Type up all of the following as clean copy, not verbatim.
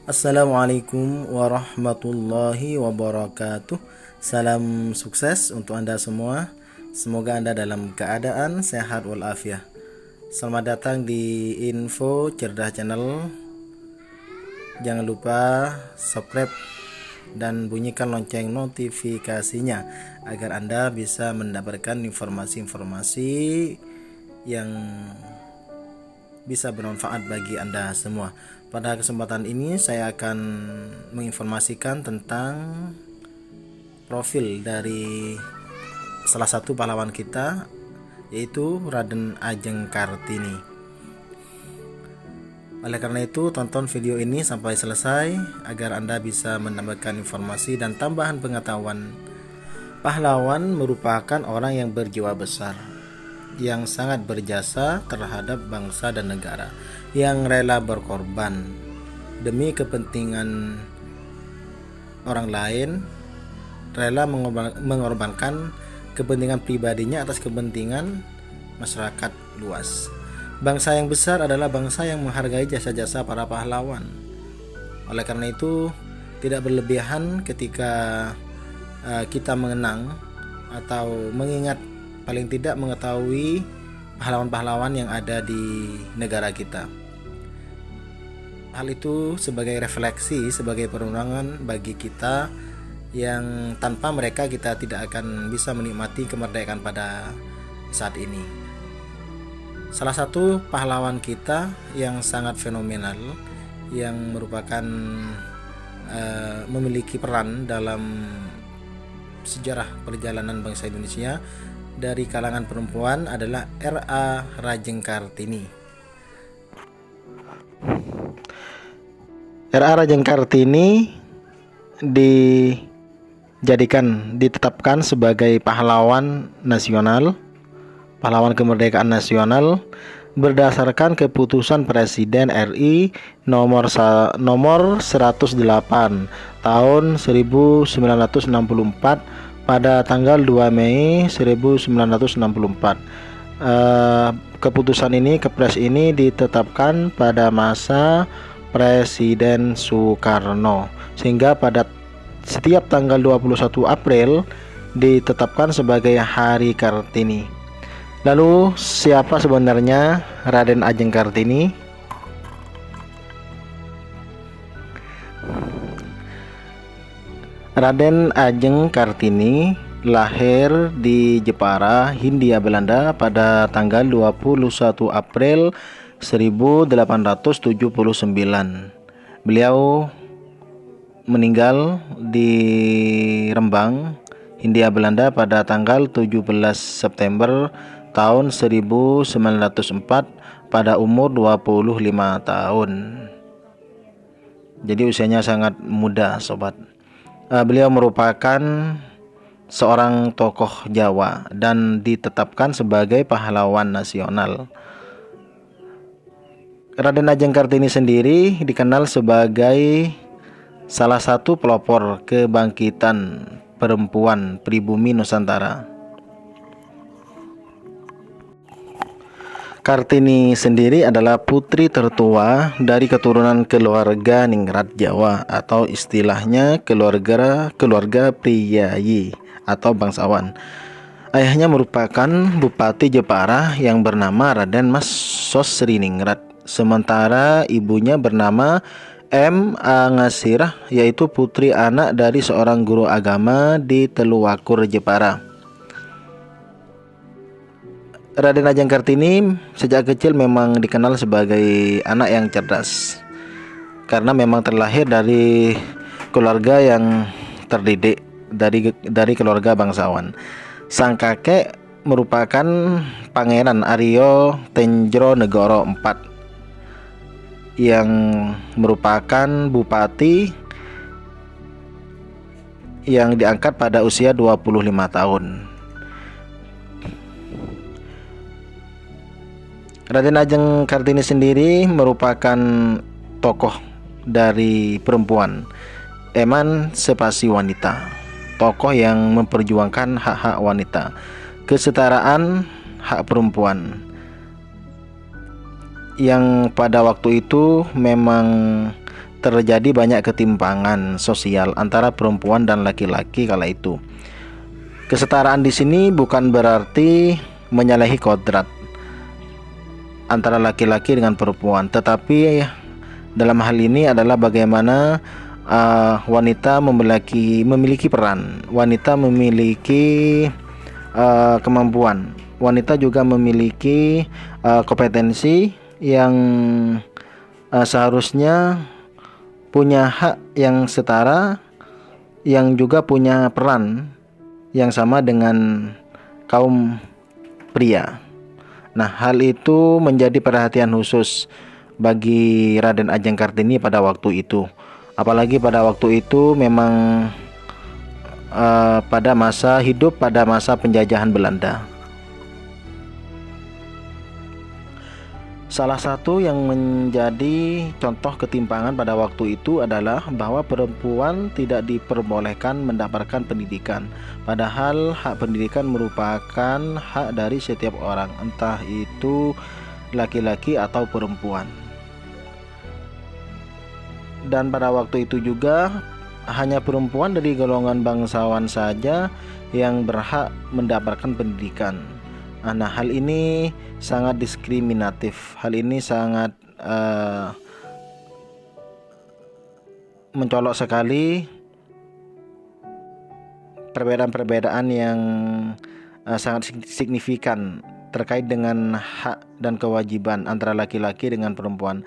Assalamualaikum warahmatullahi wabarakatuh. Salam sukses untuk Anda semua. Semoga Anda dalam keadaan sehat walafiat. Selamat datang di Info Cerdas Channel. Jangan lupa subscribe dan bunyikan lonceng notifikasinya agar Anda bisa mendapatkan informasi-informasi yang bisa bermanfaat bagi Anda semua. Pada kesempatan ini saya akan menginformasikan tentang profil dari salah satu pahlawan kita, yaitu Raden Ajeng Kartini. Oleh karena itu, tonton video ini sampai selesai agar Anda bisa mendapatkan informasi dan tambahan pengetahuan. Pahlawan merupakan orang yang berjiwa besar, yang sangat berjasa terhadap bangsa dan negara, yang rela berkorban demi kepentingan orang lain, rela mengorbankan kepentingan pribadinya atas kepentingan masyarakat luas. Bangsa yang besar adalah bangsa yang menghargai jasa-jasa para pahlawan. Oleh karena itu, tidak berlebihan ketika kita mengenang atau mengingat, paling tidak mengetahui pahlawan-pahlawan yang ada di negara kita. Hal itu sebagai refleksi, sebagai perenungan bagi kita yang tanpa mereka kita tidak akan bisa menikmati kemerdekaan pada saat ini. Salah satu pahlawan kita yang sangat fenomenal, yang merupakan memiliki peran dalam sejarah perjalanan bangsa Indonesia dari kalangan perempuan adalah R.A. Rajeng Kartini. R.A. Rajeng Kartini ditetapkan sebagai pahlawan nasional, pahlawan kemerdekaan nasional berdasarkan keputusan Presiden RI nomor 108 tahun 1964 pada tanggal 2 Mei 1964. Keputusan ini, Kepres ini ditetapkan pada masa Presiden Soekarno, sehingga pada setiap tanggal 21 April ditetapkan sebagai Hari Kartini. Lalu siapa sebenarnya Raden Ajeng Kartini? Raden Ajeng Kartini lahir di Jepara, Hindia Belanda pada tanggal 21 April 1879. Beliau meninggal di Rembang, Hindia Belanda pada tanggal 17 September tahun 1904 pada umur 25 tahun. Jadi usianya sangat muda, sobat. Beliau merupakan seorang tokoh Jawa dan ditetapkan sebagai pahlawan nasional. Raden Ajeng Kartini sendiri dikenal sebagai salah satu pelopor kebangkitan perempuan pribumi Nusantara. Kartini sendiri adalah putri tertua dari keturunan keluarga Ningrat Jawa, atau istilahnya keluarga priyayi atau bangsawan. Ayahnya merupakan Bupati Jepara yang bernama Raden Mas Sosri Ningrat, sementara ibunya bernama M. Angasirah, yaitu putri anak dari seorang guru agama di Teluwakur, Jepara. Raden Ajeng Kartini sejak kecil memang dikenal sebagai anak yang cerdas, karena memang terlahir dari keluarga yang terdidik, dari keluarga bangsawan. Sang kakek merupakan Pangeran Aryo Tenjronegoro IV yang merupakan bupati yang diangkat pada usia 25 tahun. Raden Ajeng Kartini sendiri merupakan tokoh dari perempuan, emansipasi wanita, tokoh yang memperjuangkan hak-hak wanita, kesetaraan hak perempuan, yang pada waktu itu memang terjadi banyak ketimpangan sosial antara perempuan dan laki-laki kala itu. Kesetaraan di sini bukan berarti menyalahi kodrat antara laki-laki dengan perempuan, tetapi dalam hal ini adalah bagaimana wanita memiliki peran, wanita memiliki kemampuan, wanita juga memiliki kompetensi yang seharusnya punya hak yang setara, yang juga punya peran yang sama dengan kaum pria. Nah, hal itu menjadi perhatian khusus bagi Raden Ajeng Kartini pada waktu itu. Apalagi pada waktu itu memang pada masa penjajahan Belanda. Salah satu yang menjadi contoh ketimpangan pada waktu itu adalah bahwa perempuan tidak diperbolehkan mendapatkan pendidikan. Padahal hak pendidikan merupakan hak dari setiap orang, entah itu laki-laki atau perempuan. Dan pada waktu itu juga hanya perempuan dari golongan bangsawan saja yang berhak mendapatkan pendidikan. Nah, hal ini sangat diskriminatif. Hal ini sangat mencolok sekali perbedaan-perbedaan yang sangat signifikan terkait dengan hak dan kewajiban antara laki-laki dengan perempuan.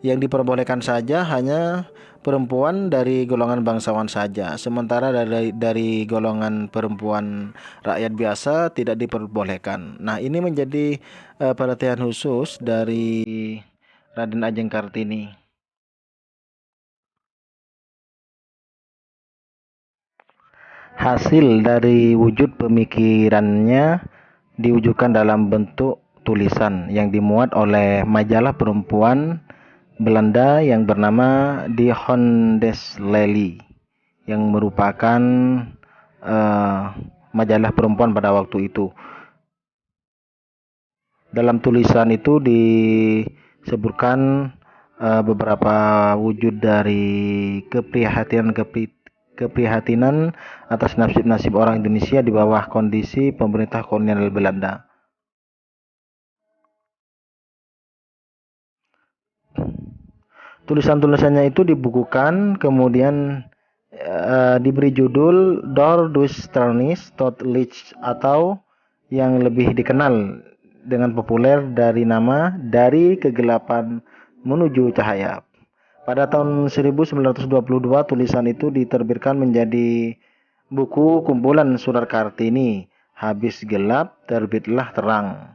Yang diperbolehkan saja hanya perempuan dari golongan bangsawan saja, sementara dari golongan perempuan rakyat biasa tidak diperbolehkan. Nah, ini menjadi perhatian khusus dari Raden Ajeng Kartini. Hasil dari wujud pemikirannya diwujudkan dalam bentuk tulisan yang dimuat oleh majalah perempuan Belanda yang bernama Die Hondeslely, yang merupakan majalah perempuan pada waktu itu. Dalam tulisan itu disebutkan beberapa wujud dari keprihatinan atas nasib-nasib orang Indonesia di bawah kondisi pemerintah kolonial Belanda. Tulisan-tulisannya itu dibukukan, kemudian diberi judul Door Duisternis tot Licht, atau yang lebih dikenal dengan populer dari nama Dari Kegelapan Menuju Cahaya. Pada tahun 1922 tulisan itu diterbitkan menjadi buku kumpulan surat Kartini, Habis Gelap Terbitlah Terang.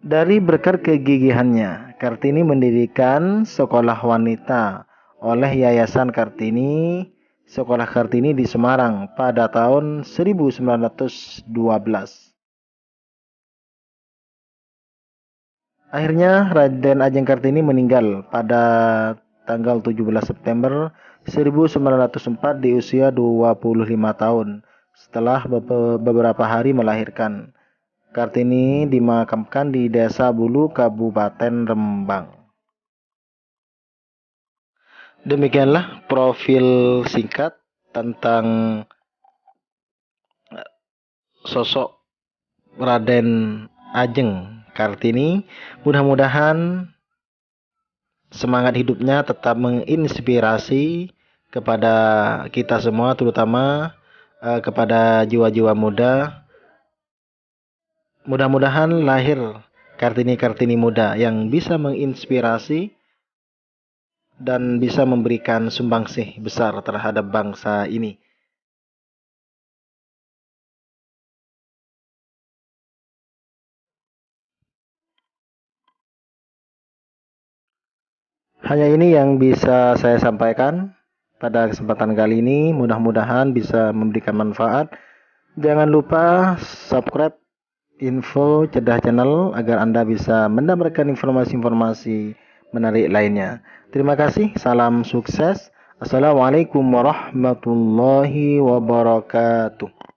Dari berkat kegigihannya, Kartini mendirikan sekolah wanita oleh Yayasan Kartini, Sekolah Kartini di Semarang pada tahun 1912. Akhirnya Raden Ajeng Kartini meninggal pada tanggal 17 September 1904 di usia 25 tahun setelah beberapa hari melahirkan. Kartini dimakamkan di Desa Bulu, Kabupaten Rembang. Demikianlah profil singkat tentang sosok Raden Ajeng Kartini. Mudah-mudahan semangat hidupnya tetap menginspirasi kepada kita semua, terutama kepada jiwa-jiwa muda. Mudah-mudahan lahir Kartini-Kartini muda yang bisa menginspirasi dan bisa memberikan sumbangsih besar terhadap bangsa ini. Hanya ini yang bisa saya sampaikan pada kesempatan kali ini. Mudah-mudahan bisa memberikan manfaat. Jangan lupa subscribe Info Cedah Channel agar Anda bisa mendapatkan informasi-informasi menarik lainnya. Terima kasih, salam sukses. Assalamualaikum warahmatullahi wabarakatuh.